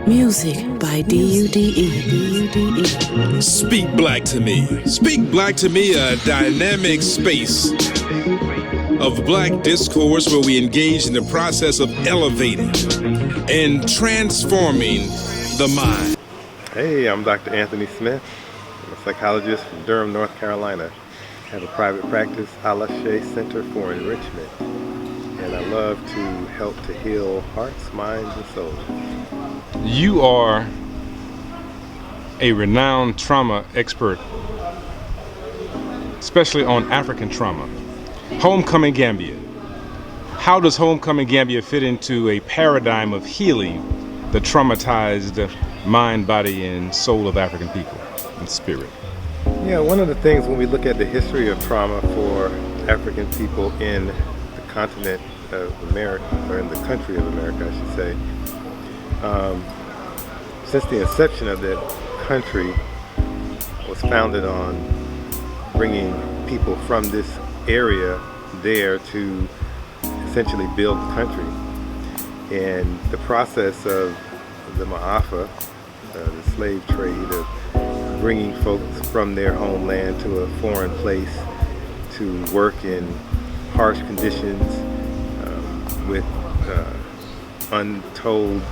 Music by DUDE. Speak Black to Me. Speak Black to Me, a dynamic space of Black discourse where we engage in the process of elevating and transforming the mind. Hey, I'm Dr. Anthony Smith. I'm a psychologist from Durham, North Carolina. I have a private practice, Alase Center for Enrichment. And I love to help to heal hearts, minds, and souls. You are a renowned trauma expert, especially on African trauma. Homecoming Gambia. How does Homecoming Gambia fit into a paradigm of healing the traumatized mind, body, and soul of African people and spirit? Yeah, one of the things when we look at the history of trauma for African people in the continent of America, or in the country of America, I should say, since the inception of that country was founded on bringing people from this area there to essentially build the country. And the process of the Mwata, the slave trade, of bringing folks from their homeland to a foreign place to work in harsh conditions with untold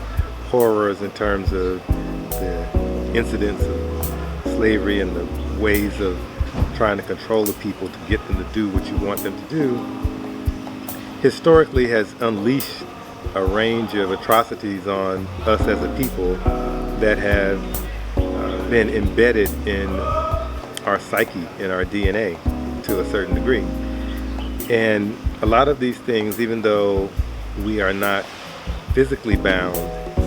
horrors in terms of the incidents of slavery and the ways of trying to control the people to get them to do what you want them to do, historically has unleashed a range of atrocities on us as a people that have been embedded in our psyche, in our DNA to a certain degree. And a lot of these things, even though we are not physically bound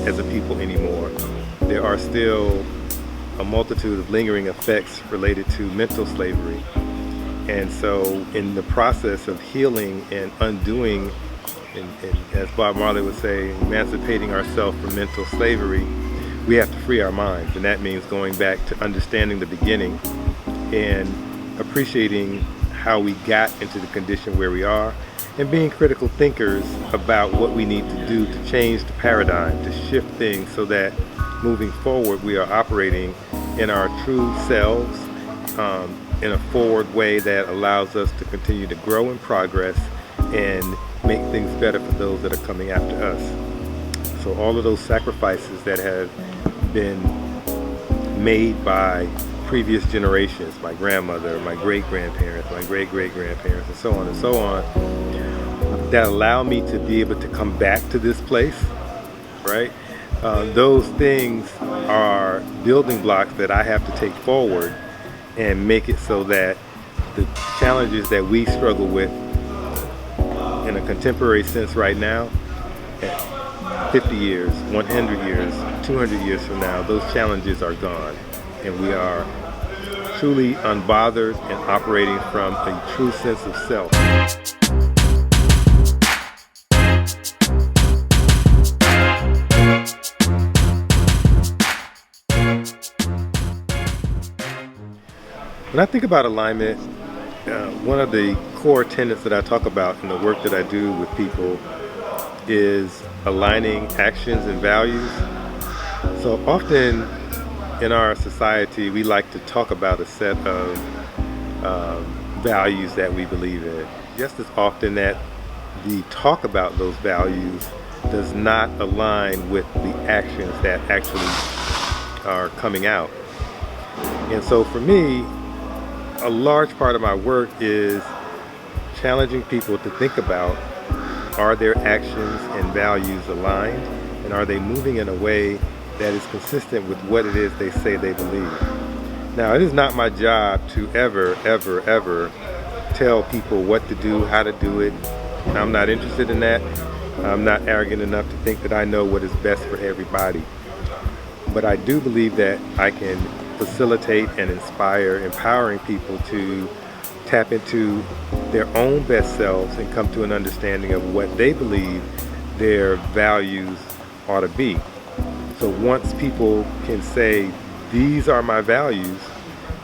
as a people anymore, there are still a multitude of lingering effects related to mental slavery. And so in the process of healing and undoing, and as Bob Marley would say, emancipating ourselves from mental slavery, we have to free our minds. And that means going back to understanding the beginning and appreciating how we got into the condition where we are, and being critical thinkers about what we need to do to change the paradigm, to shift things so that moving forward we are operating in our true selves in a forward way that allows us to continue to grow and progress and make things better for those that are coming after us. So all of those sacrifices that have been made by previous generations, my grandmother, my great-grandparents, my great-great-grandparents, and so on, that allow me to be able to come back to this place, right? Those things are building blocks that I have to take forward and make it so that the challenges that we struggle with in a contemporary sense right now, at 50 years, 100 years, 200 years from now, those challenges are gone. And we are truly unbothered and operating from a true sense of self. When I think about alignment, one of the core tenets that I talk about in the work that I do with people is aligning actions and values. So often in our society, we like to talk about a set of values that we believe in. Just as often that the talk about those values does not align with the actions that actually are coming out. And so for me, a large part of my work is challenging people to think about, are their actions and values aligned, and are they moving in a way that is consistent with what it is they say they believe. Now, it is not my job to ever tell people what to do, how to do it. I'm not interested in that. I'm not arrogant enough to think that I know what is best for everybody. But I do believe that I can facilitate and inspire, empowering people to tap into their own best selves and come to an understanding of what they believe their values ought to be. So once people can say, these are my values,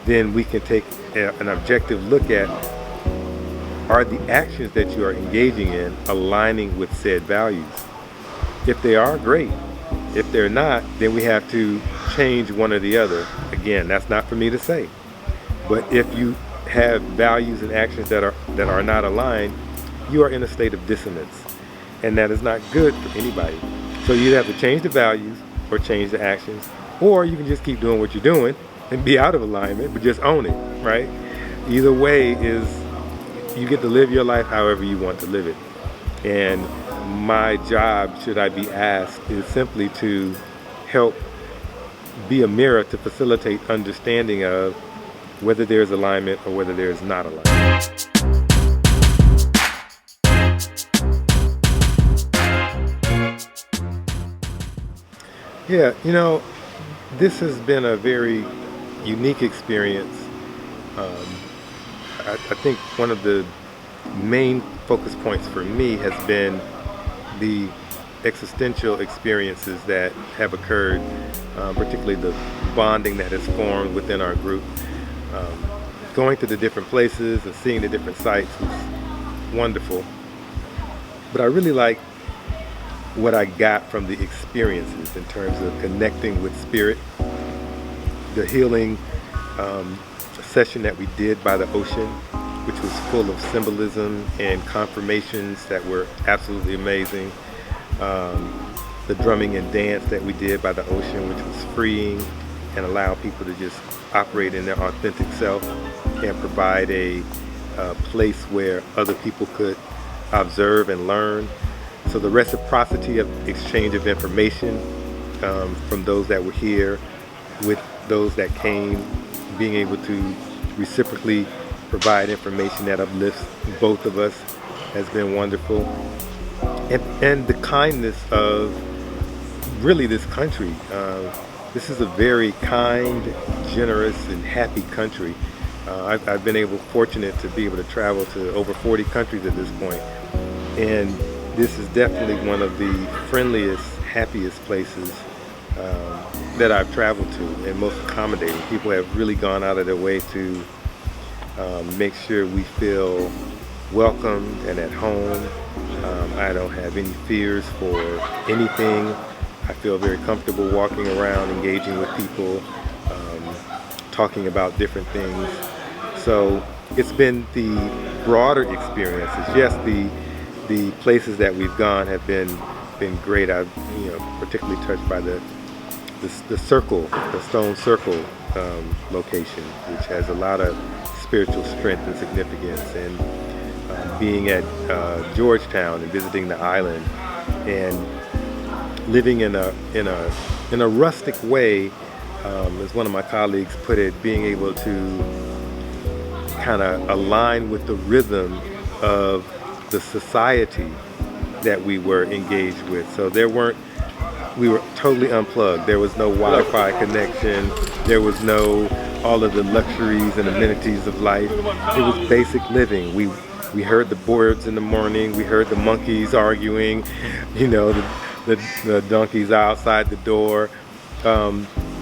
then we can take an objective look at, are the actions that you are engaging in aligning with said values? If they are, great. If they're not, then we have to change one or the other. Again, that's not for me to say. But if you have values and actions that are not aligned, you are in a state of dissonance. And that is not good for anybody. So you have to change the values or change the actions, or you can just keep doing what you're doing and be out of alignment, but just own it, right? Either way is, you get to live your life however you want to live it. And my job, should I be asked, is simply to help be a mirror to facilitate understanding of whether there's alignment or whether there's not alignment. Yeah, you know, this has been a very unique experience. I think one of the main focus points for me has been the existential experiences that have occurred, particularly the bonding that has formed within our group. Going to the different places and seeing the different sites was wonderful. But I really like what I got from the experiences in terms of connecting with spirit. The healing session that we did by the ocean, which was full of symbolism and confirmations that were absolutely amazing. The drumming and dance that we did by the ocean, which was freeing and allowed people to just operate in their authentic self and provide a place where other people could observe and learn. So the reciprocity of exchange of information from those that were here with those that came, being able to reciprocally provide information that uplifts both of us has been wonderful. And the kindness of really this country. This is a very kind, generous, and happy country. I've been fortunate to be able to travel to over 40 countries at this point. And this is definitely one of the friendliest, happiest places that I've traveled to, and most accommodating. People have really gone out of their way to make sure we feel welcomed and at home. I don't have any fears for anything. I feel very comfortable walking around, engaging with people, talking about different things. So it's been the broader experiences. Yes, the places that we've gone have been great. I've particularly touched by the circle, the stone circle location, which has a lot of spiritual strength and significance, and being at Georgetown and visiting the island and living in a rustic way, as one of my colleagues put it, being able to kind of align with the rhythm of the society that we were engaged with. So we were totally unplugged. There was no Wi-Fi connection. There was no all of the luxuries and amenities of life. It was basic living. We heard the birds in the morning. We heard the monkeys arguing, the donkeys outside the door.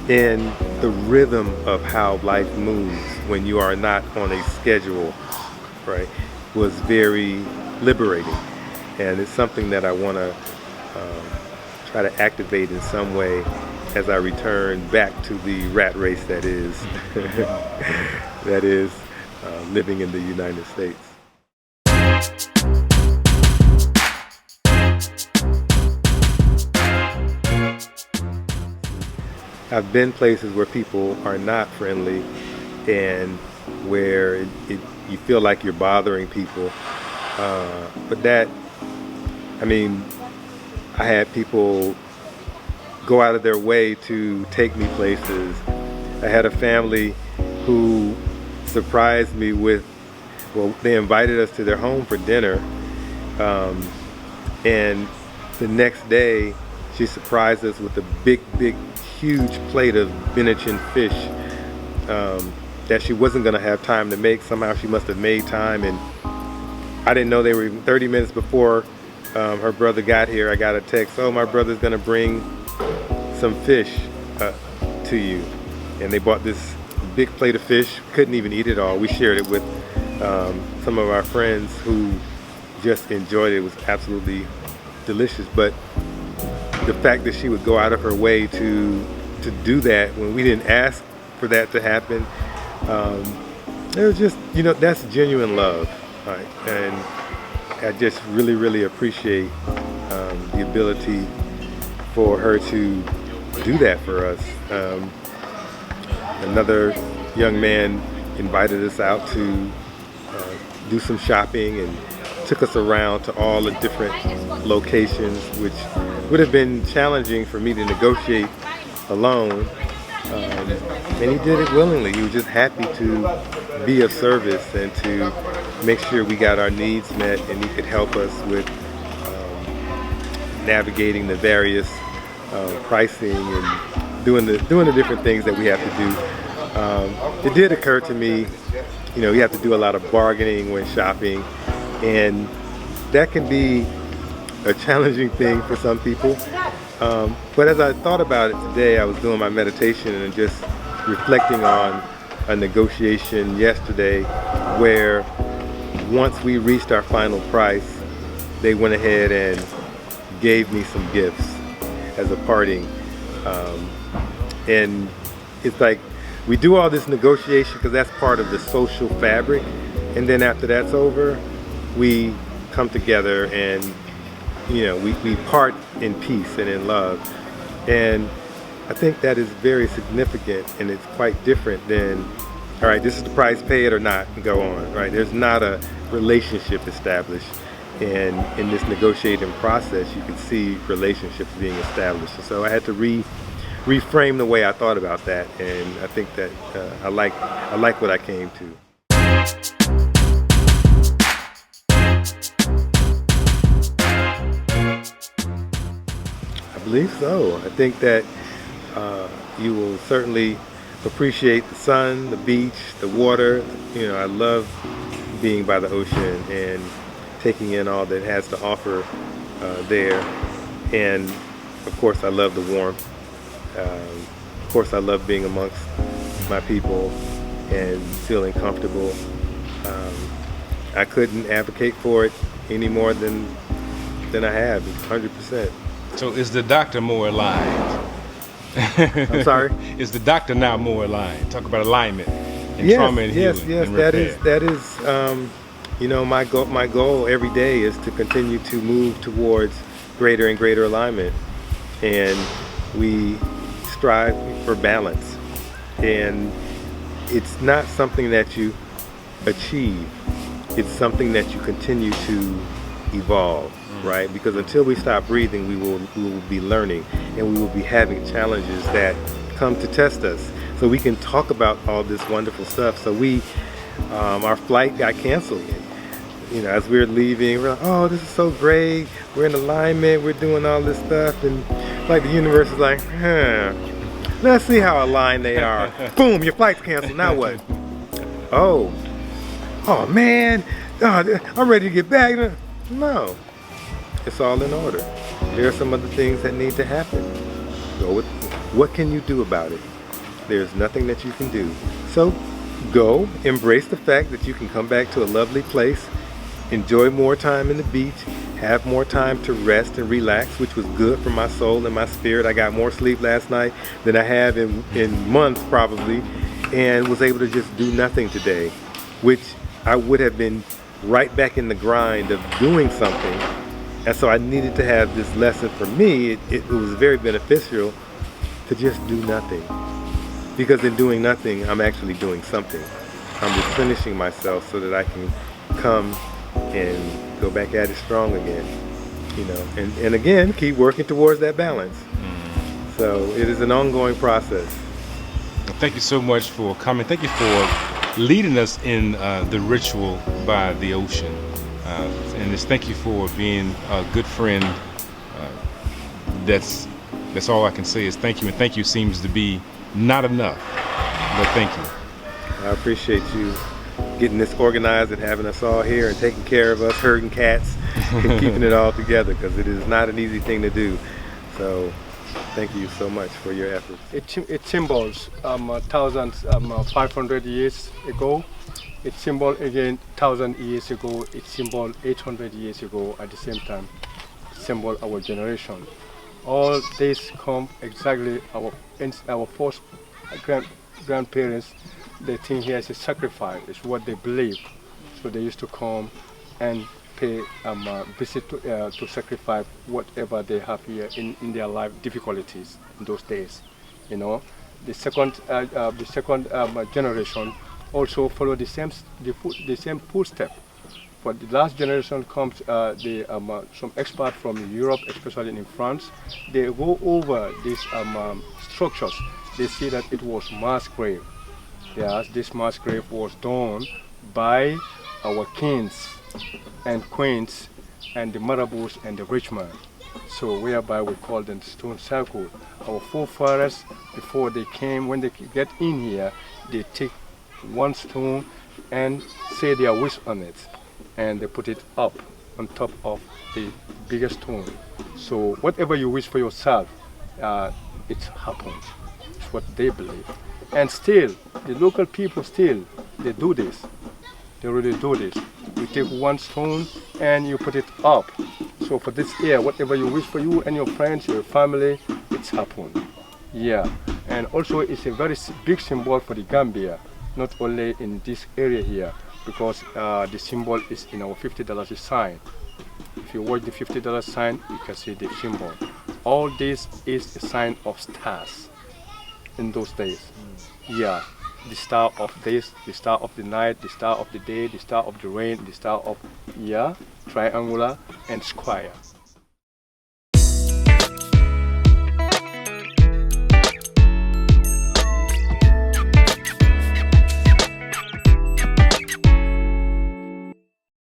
And the rhythm of how life moves when you are not on a schedule, right, was very liberating. And it's something that I want to try to activate in some way as I return back to the rat race that is living in the United States. I've been places where people are not friendly and where you feel like you're bothering people. But I had people go out of their way to take me places. I had a family who surprised me they invited us to their home for dinner. And the next day, she surprised us with a big, huge plate of Venetian fish that she wasn't going to have time to make. Somehow she must have made time, and I didn't know they were 30 minutes before her brother got here. I got a text, my brother's going to bring some fish to you. And they bought this big plate of fish. Couldn't even eat it all. We shared it with some of our friends who just enjoyed it. It was absolutely delicious. But the fact that she would go out of her way to do that when we didn't ask for that to happen, it was just, that's genuine love, right? And I just really, really appreciate the ability for her to do that for us. Another young man invited us out to do some shopping and took us around to all the different locations, which would have been challenging for me to negotiate alone. And he did it willingly. He was just happy to be of service and to make sure we got our needs met, and he could help us with navigating the various pricing and doing the different things that we have to do. It did occur to me, you have to do a lot of bargaining when shopping, and that can be a challenging thing for some people. But as I thought about it today, I was doing my meditation and just reflecting on a negotiation yesterday where once we reached our final price, they went ahead and gave me some gifts as a parting. And it's like we do all this negotiation because that's part of the social fabric, and then after that's over, we come together and we part in peace and in love. And I think that is very significant, and it's quite different than, all right, this is the price, pay it or not, and go on, right? There's not a relationship established. And in this negotiating process, you can see relationships being established. And so I had to reframe the way I thought about that, and I think that I like what I came to. I believe so. I think that you will certainly appreciate the sun, the beach, the water. I love being by the ocean and taking in all that it has to offer there. And of course I love the warmth. Of course I love being amongst my people and feeling comfortable. I couldn't advocate for it any more than I have, 100%. So is the doctor more aligned? I'm sorry? Is the doctor now more aligned? Talk about alignment and trauma and healing. Yes, and that repair. is my goal every day is to continue to move towards greater and greater alignment, and we strive for balance. And it's not something that you achieve, it's something that you continue to evolve, right? Because until we stop breathing, we will be learning, and we will be having challenges that come to test us, so we can talk about all this wonderful stuff. So our flight got canceled. As we were leaving, we're like, oh, this is so great. We're in alignment. We're doing all this stuff. And like the universe is like, let's see how aligned they are. Boom, your flight's canceled. Now what? Oh man, I'm ready to get back. No, it's all in order. There are some other things that need to happen. Go with what can you do about it? There's nothing that you can do. So go, embrace the fact that you can come back to a lovely place, enjoy more time in the beach, have more time to rest and relax, which was good for my soul and my spirit. I got more sleep last night than I have in months probably, and was able to just do nothing today, which I would have been right back in the grind of doing something. And so I needed to have this lesson for me. It was very beneficial to just do nothing, because in doing nothing, I'm actually doing something. I'm replenishing myself so that I can come and go back at it strong again, and again, keep working towards that balance. So it is an ongoing process. Thank you so much for coming. Thank you for leading us in the ritual by the ocean. And just thank you for being a good friend. That's all I can say is thank you, and thank you seems to be not enough, but thank you. I appreciate you getting this organized and having us all here and taking care of us herding cats and keeping it all together, because it is not an easy thing to do. So thank you so much for your efforts. It symbols 1,500 years ago. It symbol again 1,000 years ago. It symbol 800 years ago. At the same time, symbol our generation. All this come exactly our first grandparents. They think here is a sacrifice. It's what they believe. So they used to come and pay visit to sacrifice whatever they have here in their life difficulties in those days. You know, the second generation also follow the same footstep. But the last generation comes some experts from Europe, especially in France. They go over these structures. They see that it was mass grave. Yes, this mass grave was done by our kings and queens and the marabouts and the rich man. So whereby we call them stone circle. Our forefathers, before they came, when they get in here, they take one stone and say their wish on it, and they put it up on top of the biggest stone. So whatever you wish for yourself, it happens. It's what they believe. And still, the local people still, they do this. They really do this. You take one stone and you put it up. So for this year, whatever you wish for you and your friends, your family, it's happened. Yeah. And also it's a very big symbol for the Gambia, not only in this area here, because the symbol is in our $50 sign. If you watch the $50 sign, you can see the symbol. All this is a sign of stars in those days. Yeah, the star of this, the star of the night, the star of the day, the star of the rain, the star of, yeah, triangular and square.